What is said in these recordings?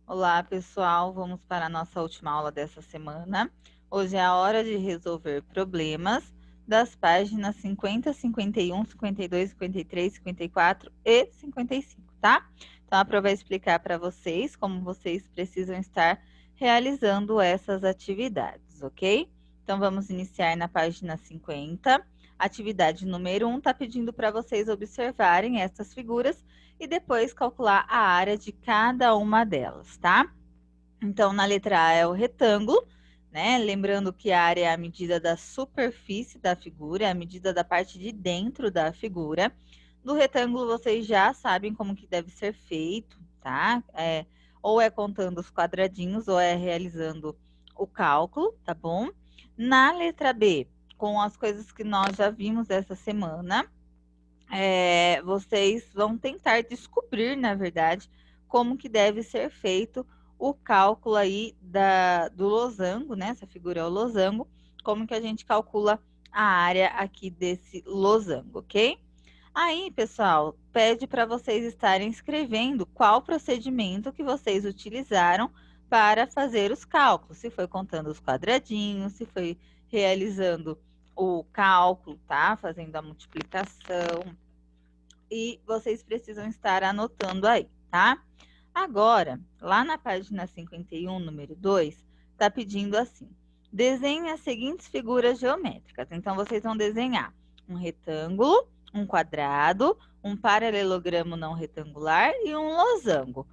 Olá, pessoal. Vamos para a nossa última aula dessa semana. Hoje é a hora de resolver problemas das páginas 50, 51, 52, 53, 54 e 55, tá? Então, a Pro vai explicar para vocês como vocês precisam estar realizando essas atividades, ok? Então, vamos iniciar na página 50. Atividade número 1 está pedindo para vocês observarem essas figuras e depois calcular a área de cada uma delas, tá? Então, na letra A é o retângulo, né? Lembrando que a área é a medida da superfície da figura, é a medida da parte de dentro da figura. Do retângulo, vocês já sabem como que deve ser feito, tá? Ou é contando os quadradinhos, ou é realizando o cálculo, tá bom? Na letra B, com as coisas que nós já vimos essa semana, vocês vão tentar descobrir, na verdade, como que deve ser feito o cálculo aí do losango, né? Essa figura é o losango, como que a gente calcula a área aqui desse losango, ok? Aí, pessoal, pede para vocês estarem escrevendo qual procedimento que vocês utilizaram para fazer os cálculos. Se foi contando os quadradinhos, se foi realizando o cálculo, tá? Fazendo a multiplicação, e vocês precisam estar anotando aí, tá? Agora, lá na página 51, número 2, está pedindo assim: desenhe as seguintes figuras geométricas. Então, vocês vão desenhar um retângulo, um quadrado, um paralelogramo não retangular e um losango.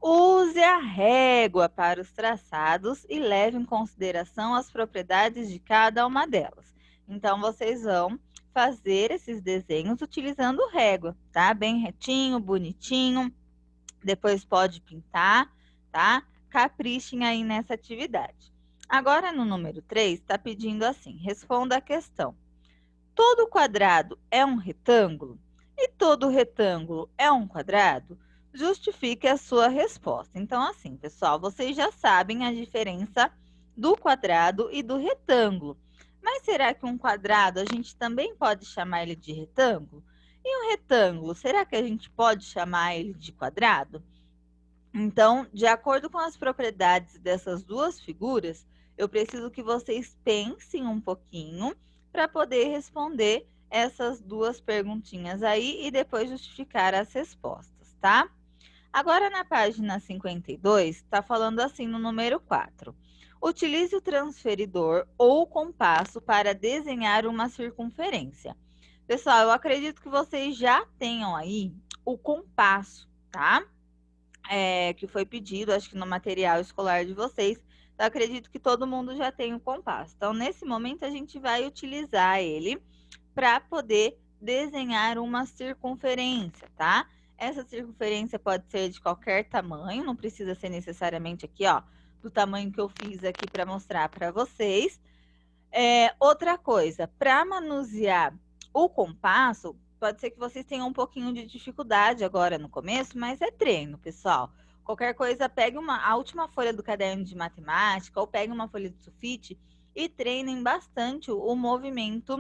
Use a régua para os traçados e leve em consideração as propriedades de cada uma delas. Então, vocês vão fazer esses desenhos utilizando régua, tá? Bem retinho, bonitinho. Depois pode pintar, tá? Caprichem aí nessa atividade. Agora, no número 3, está pedindo assim: responda a questão. Todo quadrado é um retângulo? E todo retângulo é um quadrado? Justifique a sua resposta. Então, assim, pessoal, vocês já sabem a diferença do quadrado e do retângulo. Mas será que um quadrado a gente também pode chamar ele de retângulo? E um retângulo, será que a gente pode chamar ele de quadrado? Então, de acordo com as propriedades dessas duas figuras, eu preciso que vocês pensem um pouquinho para poder responder essas duas perguntinhas aí e depois justificar as respostas, tá? Agora, na página 52, está falando assim no número 4. Utilize o transferidor ou compasso para desenhar uma circunferência. Pessoal, eu acredito que vocês já tenham aí o compasso, tá? Que foi pedido, acho que no material escolar de vocês. Então, acredito que todo mundo já tem o compasso. Então, nesse momento, a gente vai utilizar ele para poder desenhar uma circunferência, tá? Essa circunferência pode ser de qualquer tamanho, não precisa ser necessariamente aqui, ó, do tamanho que eu fiz aqui para mostrar para vocês. Outra coisa, para manusear o compasso, pode ser que vocês tenham um pouquinho de dificuldade agora no começo, mas é treino, pessoal. Qualquer coisa, pegue a última folha do caderno de matemática ou pegue uma folha de sulfite e treinem bastante o movimento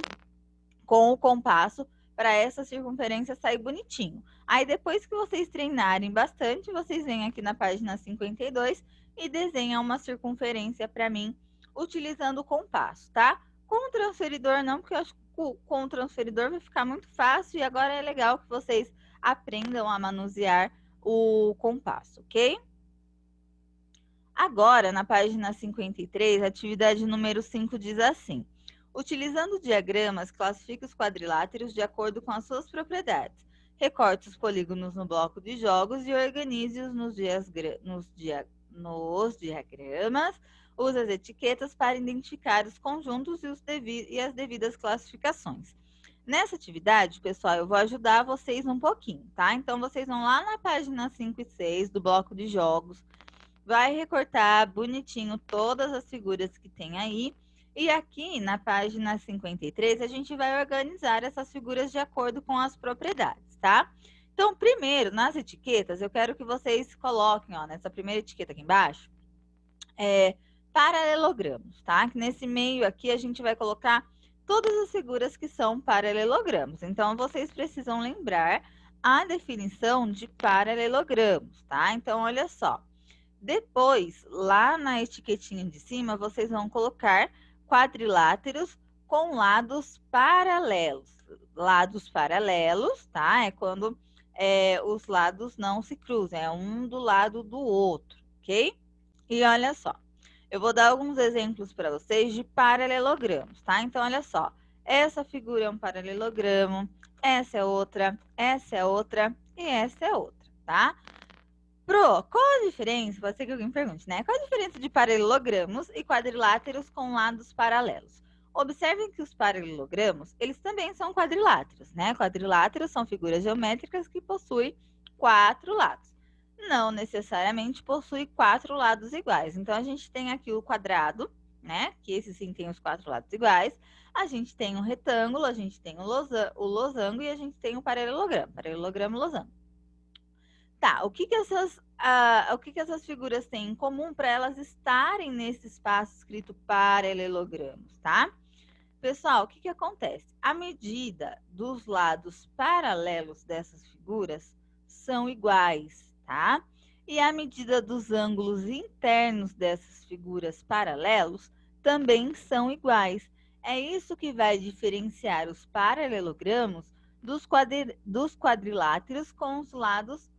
com o compasso para essa circunferência sair bonitinho. Aí, depois que vocês treinarem bastante, vocês vêm aqui na página 52 e desenham uma circunferência para mim utilizando o compasso, tá? Com o transferidor não, porque eu acho que com o transferidor vai ficar muito fácil e agora é legal que vocês aprendam a manusear o compasso, ok? Agora, na página 53, atividade número 5 diz assim: utilizando diagramas, classifique os quadriláteros de acordo com as suas propriedades. Recorte os polígonos no bloco de jogos e organize-os nos diagramas. Use as etiquetas para identificar os conjuntos e as devidas classificações. Nessa atividade, pessoal, eu vou ajudar vocês um pouquinho, tá? Então, vocês vão lá na página 5 e 6 do bloco de jogos, vai recortar bonitinho todas as figuras que tem aí. E aqui na página 53, a gente vai organizar essas figuras de acordo com as propriedades, tá? Então, primeiro, nas etiquetas, eu quero que vocês coloquem, ó, nessa primeira etiqueta aqui embaixo, paralelogramos, tá? Que nesse meio aqui a gente vai colocar todas as figuras que são paralelogramos. Então, vocês precisam lembrar a definição de paralelogramos, tá? Então, olha só. Depois, lá na etiquetinha de cima, vocês vão colocar quadriláteros com lados paralelos. Lados paralelos, tá? É quando os lados não se cruzam, é um do lado do outro, ok? E olha só, eu vou dar alguns exemplos para vocês de paralelogramos, tá? Então, olha só, essa figura é um paralelogramo, essa é outra e essa é outra, tá? Pro, qual a diferença? Pode ser que alguém pergunte, né? Qual a diferença de paralelogramos e quadriláteros com lados paralelos? Observem que os paralelogramos, eles também são quadriláteros, né? Quadriláteros são figuras geométricas que possuem 4 lados. Não necessariamente possui 4 lados iguais. Então, a gente tem aqui o quadrado, né? Que esse sim tem os 4 lados iguais. A gente tem o retângulo, a gente tem o losango e a gente tem o paralelogramo. Paralelogramo, losango. Tá, o que essas figuras têm em comum para elas estarem nesse espaço escrito paralelogramos, tá? Pessoal, o que acontece? A medida dos lados paralelos dessas figuras são iguais, tá? E a medida dos ângulos internos dessas figuras paralelos também são iguais. É isso que vai diferenciar os paralelogramos dos quadriláteros com os lados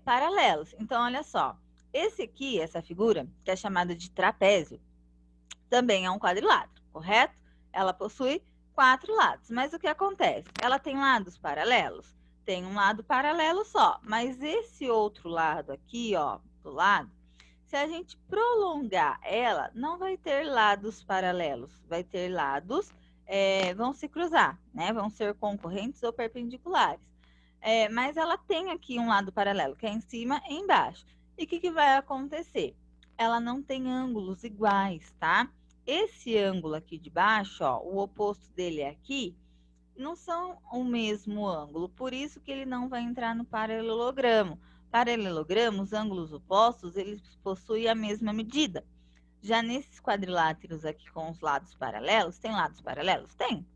paralelos. Então, olha só, essa figura, que é chamada de trapézio, também é um quadrilátero, correto? Ela possui 4 lados, mas o que acontece? Ela tem lados paralelos? Tem um lado paralelo só, mas esse outro lado aqui, ó, do lado, se a gente prolongar ela, não vai ter lados paralelos, vai ter lados, vão se cruzar, né? Vão ser concorrentes ou perpendiculares. Mas ela tem aqui um lado paralelo, que é em cima e embaixo. E o que vai acontecer? Ela não tem ângulos iguais, tá? Esse ângulo aqui de baixo, ó, o oposto dele é aqui, não são o mesmo ângulo, por isso que ele não vai entrar no paralelogramo. Paralelogramo, os ângulos opostos, eles possuem a mesma medida. Já nesses quadriláteros aqui com os lados paralelos, tem lados paralelos? Tem,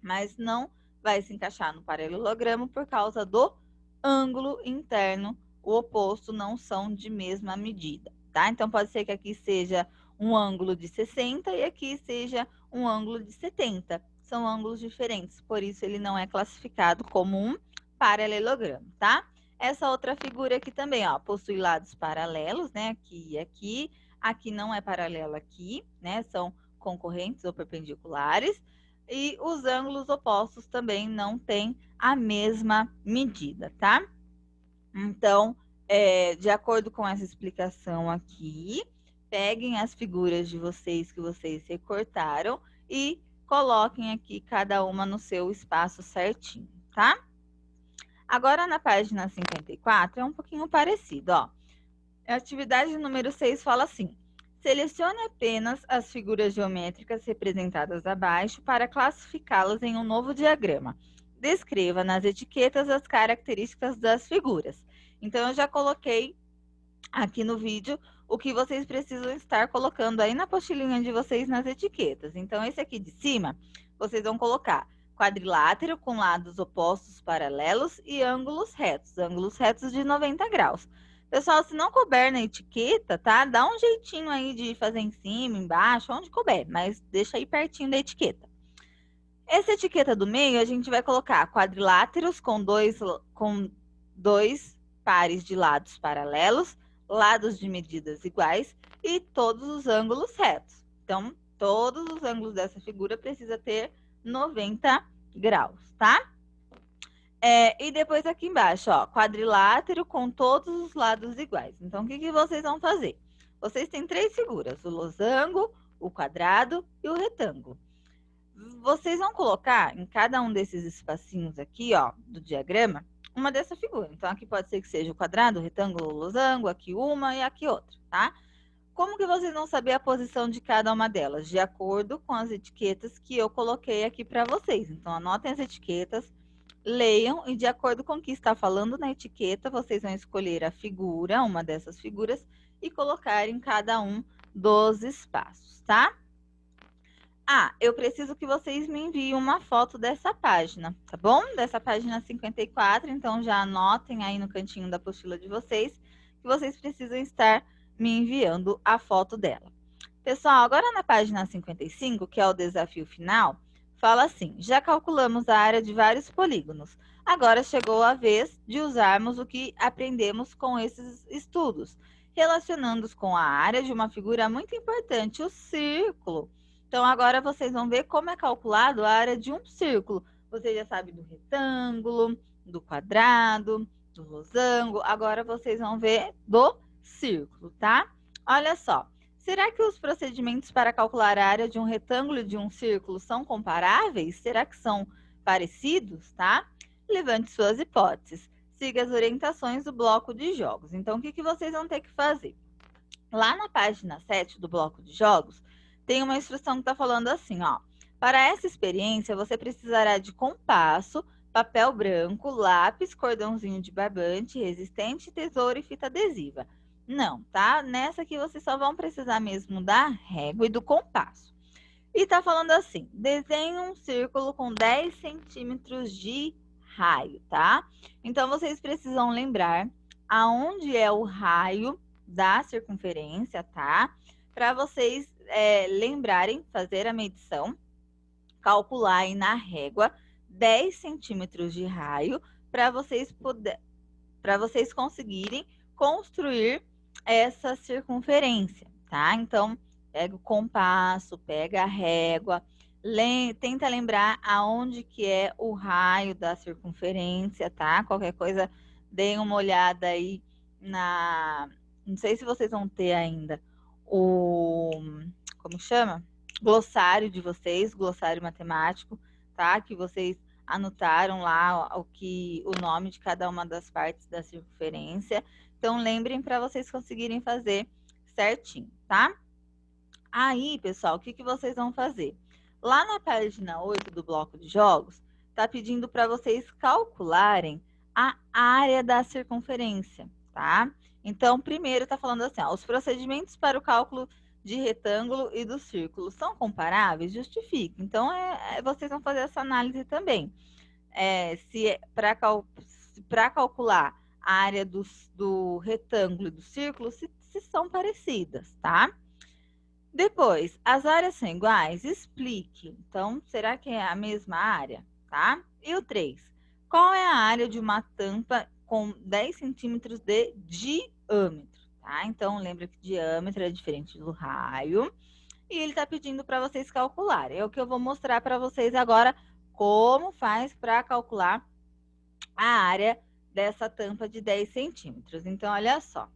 mas não vai se encaixar no paralelogramo por causa do ângulo interno. O oposto não são de mesma medida, tá? Então, pode ser que aqui seja um ângulo de 60 e aqui seja um ângulo de 70. São ângulos diferentes, por isso ele não é classificado como um paralelogramo, tá? Essa outra figura aqui também, ó, possui lados paralelos, né? Aqui e aqui. Aqui não é paralelo aqui, né? São concorrentes ou perpendiculares. E os ângulos opostos também não têm a mesma medida, tá? Então, de acordo com essa explicação aqui, peguem as figuras de vocês que vocês recortaram e coloquem aqui cada uma no seu espaço certinho, tá? Agora, na página 54, é um pouquinho parecido, ó. A atividade número 6 fala assim: selecione apenas as figuras geométricas representadas abaixo para classificá-las em um novo diagrama. Descreva nas etiquetas as características das figuras. Então, eu já coloquei aqui no vídeo o que vocês precisam estar colocando aí na apostilinha de vocês nas etiquetas. Então, esse aqui de cima, vocês vão colocar quadrilátero com lados opostos paralelos e ângulos retos de 90 graus. Pessoal, se não couber na etiqueta, tá? Dá um jeitinho aí de fazer em cima, embaixo, onde couber, mas deixa aí pertinho da etiqueta. Essa etiqueta do meio, a gente vai colocar quadriláteros com dois pares de lados paralelos, lados de medidas iguais e todos os ângulos retos. Então, todos os ângulos dessa figura precisa ter 90 graus, tá? E depois aqui embaixo, ó, quadrilátero com todos os lados iguais. Então, o que vocês vão fazer? Vocês têm 3 figuras, o losango, o quadrado e o retângulo. Vocês vão colocar em cada um desses espacinhos aqui, ó, do diagrama, uma dessa figura. Então, aqui pode ser que seja o quadrado, o retângulo, o losango, aqui uma e aqui outra, tá? Como que vocês vão saber a posição de cada uma delas? De acordo com as etiquetas que eu coloquei aqui para vocês. Então, anotem as etiquetas, leiam e de acordo com o que está falando na etiqueta, vocês vão escolher a figura, uma dessas figuras, e colocar em cada um dos espaços, tá? Eu preciso que vocês me enviem uma foto dessa página, tá bom? Dessa página 54, então já anotem aí no cantinho da apostila de vocês, que vocês precisam estar me enviando a foto dela. Pessoal, agora na página 55, que é o desafio final, fala assim: já calculamos a área de vários polígonos. Agora chegou a vez de usarmos o que aprendemos com esses estudos, relacionando-os com a área de uma figura muito importante, o círculo. Então, agora vocês vão ver como é calculado a área de um círculo. Você já sabe do retângulo, do quadrado, do losango. Agora vocês vão ver do círculo, tá? Olha só. Será que os procedimentos para calcular a área de um retângulo e de um círculo são comparáveis? Será que são parecidos, tá? Levante suas hipóteses. Siga as orientações do bloco de jogos. Então, o que vocês vão ter que fazer? Lá na página 7 do bloco de jogos, tem uma instrução que está falando assim, ó. Para essa experiência, você precisará de compasso, papel branco, lápis, cordãozinho de barbante, resistente, tesoura e fita adesiva. Não, tá? Nessa aqui vocês só vão precisar mesmo da régua e do compasso. E tá falando assim, desenhe um círculo com 10 centímetros de raio, tá? Então, vocês precisam lembrar aonde é o raio da circunferência, tá? Para vocês lembrarem, fazer a medição, calcular aí na régua 10 centímetros de raio para vocês conseguirem construir essa circunferência, tá? Então, pega o compasso, pega a régua, tenta lembrar aonde que é o raio da circunferência, tá? Qualquer coisa, deem uma olhada aí na... Não sei se vocês vão ter ainda o... Como chama? Glossário de vocês, glossário matemático, tá? Que vocês anotaram lá o nome de cada uma das partes da circunferência. Então, lembrem para vocês conseguirem fazer certinho, tá? Aí, pessoal, o que vocês vão fazer? Lá na página 8 do bloco de jogos, tá pedindo para vocês calcularem a área da circunferência, tá? Então, primeiro tá falando assim, ó, os procedimentos para o cálculo de retângulo e do círculo são comparáveis? Justifique. Então, vocês vão fazer essa análise também. Se para calcular a área do retângulo e do círculo, se são parecidas, tá? Depois, as áreas são iguais? Explique. Então, será que é a mesma área, tá? E o 3. Qual é a área de uma tampa com 10 centímetros de diâmetro, tá? Então, lembra que diâmetro é diferente do raio. E ele está pedindo para vocês calcularem. É o que eu vou mostrar para vocês agora como faz para calcular a área dessa tampa de 10 centímetros. Então, olha só.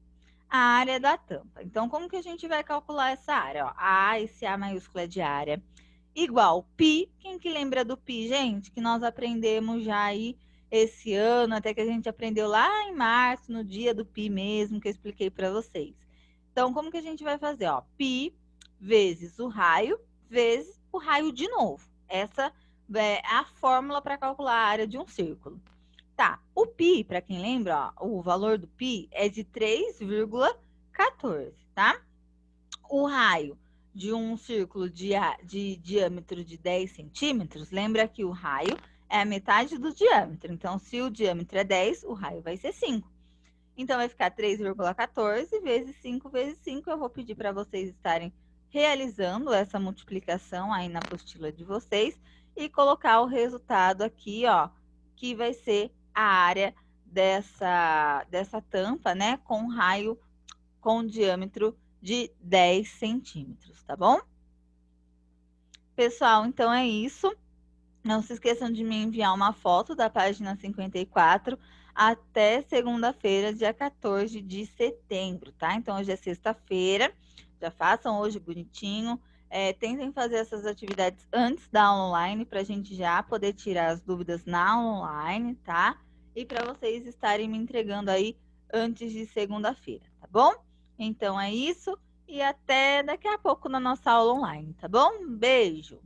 A área da tampa. Então, como que a gente vai calcular essa área? Ó, esse A maiúsculo é de área, igual π. Quem que lembra do π, gente? Que nós aprendemos já aí esse ano, até que a gente aprendeu lá em março, no dia do π mesmo, que eu expliquei para vocês. Então, como que a gente vai fazer? Ó, π vezes o raio, vezes o raio de novo. Essa é a fórmula para calcular a área de um círculo. Tá, o π, para quem lembra, ó, o valor do π é de 3,14, tá? O raio de um círculo de diâmetro de 10 centímetros, lembra que o raio é a metade do diâmetro. Então, se o diâmetro é 10, o raio vai ser 5. Então, vai ficar 3,14 vezes 5 vezes 5. Eu vou pedir para vocês estarem realizando essa multiplicação aí na apostila de vocês e colocar o resultado aqui, ó, que vai ser a área dessa tampa, né, com raio com diâmetro de 10 centímetros, tá bom? Pessoal, então é isso. Não se esqueçam de me enviar uma foto da página 54 até segunda-feira, dia 14 de setembro, tá? Então, hoje é sexta-feira, já façam hoje bonitinho. Tentem fazer essas atividades antes da aula online, para a gente já poder tirar as dúvidas na aula online, tá? E para vocês estarem me entregando aí antes de segunda-feira, tá bom? Então, é isso. E até daqui a pouco na nossa aula online, tá bom? Um beijo!